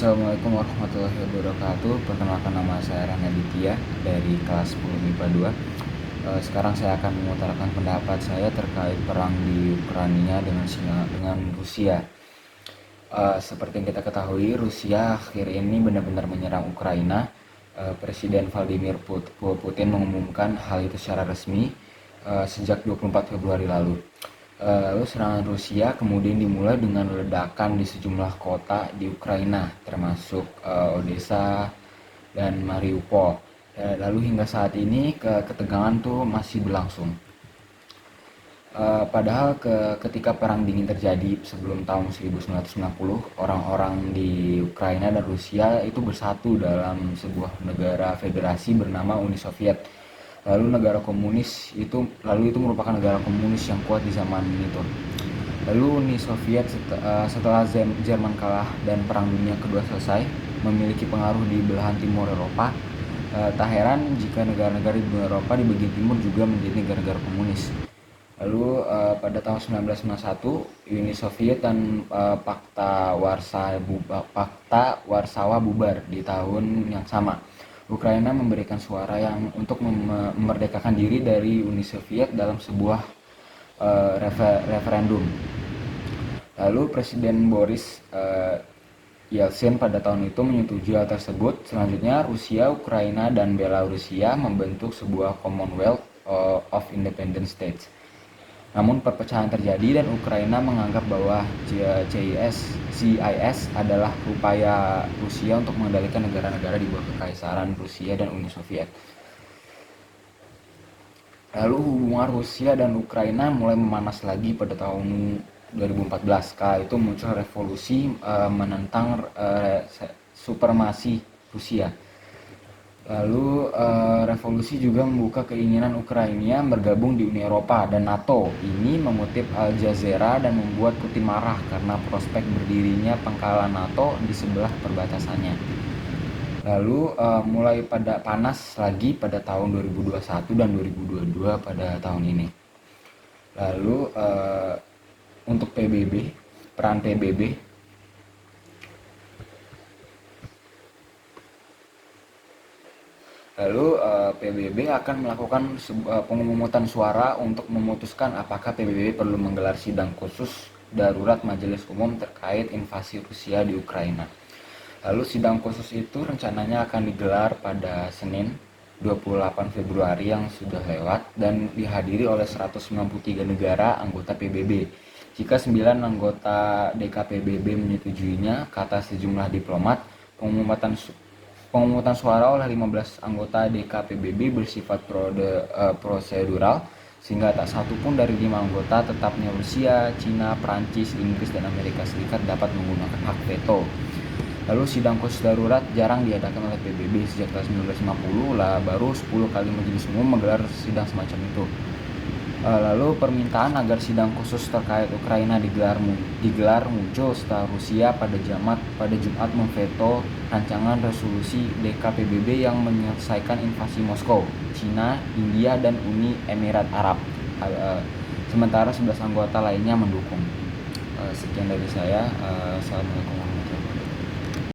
Assalamualaikum warahmatullahi wabarakatuh. Perkenalkan, nama saya Ranaditya dari kelas 10 MIPA 2. Sekarang saya akan mengutarakan pendapat saya terkait perang di Ukraina dengan Rusia. Seperti yang kita ketahui, Rusia akhir ini benar-benar menyerang Ukraina. Presiden Vladimir Putin mengumumkan hal itu secara resmi sejak 24 Februari lalu. Lalu serangan Rusia kemudian dimulai dengan ledakan di sejumlah kota di Ukraina, termasuk Odessa dan Mariupol. Lalu hingga saat ini ketegangan tuh masih berlangsung. Padahal ketika perang dingin terjadi sebelum tahun 1990, orang-orang di Ukraina dan Rusia itu bersatu dalam sebuah negara federasi bernama Uni Soviet. Lalu itu merupakan negara komunis yang kuat di zaman itu. Lalu Uni Soviet setelah Jerman kalah dan Perang Dunia Kedua selesai, memiliki pengaruh di belahan timur Eropa. Tak heran jika negara-negara di benua Eropa di bagian timur juga menjadi negara-negara komunis. Lalu pada tahun 1991, Uni Soviet dan Pakta Warsawa bubar di tahun yang sama. Ukraina memberikan suara untuk memerdekakan diri dari Uni Soviet dalam sebuah referendum. Lalu Presiden Boris Yeltsin pada tahun itu menyetujui hal tersebut. Selanjutnya Rusia, Ukraina, dan Belarusia membentuk sebuah Commonwealth of Independent States. Namun perpecahan terjadi dan Ukraina menganggap bahwa CIS adalah upaya Rusia untuk mengendalikan negara-negara di bawah kekaisaran Rusia dan Uni Soviet. Lalu hubungan Rusia dan Ukraina mulai memanas lagi pada tahun 2014. Kala itu muncul revolusi menentang supremasi Rusia. Lalu revolusi juga membuka keinginan Ukraina bergabung di Uni Eropa dan NATO. Ini mengutip Al Jazeera dan membuat Putin marah karena prospek berdirinya pangkalan NATO di sebelah perbatasannya. Lalu mulai pada panas lagi pada tahun 2021 dan 2022 pada tahun ini. Lalu untuk peran PBB, PBB akan melakukan pemungutan suara untuk memutuskan apakah PBB perlu menggelar sidang khusus darurat Majelis Umum terkait invasi Rusia di Ukraina. Lalu sidang khusus itu rencananya akan digelar pada Senin 28 Februari yang sudah lewat dan dihadiri oleh 193 negara anggota PBB. Jika 9 anggota DKPBB menyetujuinya, kata sejumlah diplomat, pengumuman suara oleh 15 anggota DKPBB bersifat prosedural, sehingga tak satu pun dari 5 anggota, tetapnya Rusia, Cina, Prancis, Inggris, dan Amerika Serikat dapat menggunakan hak veto. Lalu sidang khusus darurat jarang diadakan oleh PBB sejak tahun 1950, baru 10 kali Majelis Umum menggelar sidang semacam itu. Lalu permintaan agar sidang khusus terkait Ukraina digelar muncul setelah Rusia pada Jumat memveto rancangan resolusi DKPBB yang menyelesaikan invasi Moskow, Cina, India, dan Uni Emirat Arab. Sementara 11 anggota lainnya mendukung. Sekian dari saya. Assalamualaikum warahmatullahi wabarakatuh.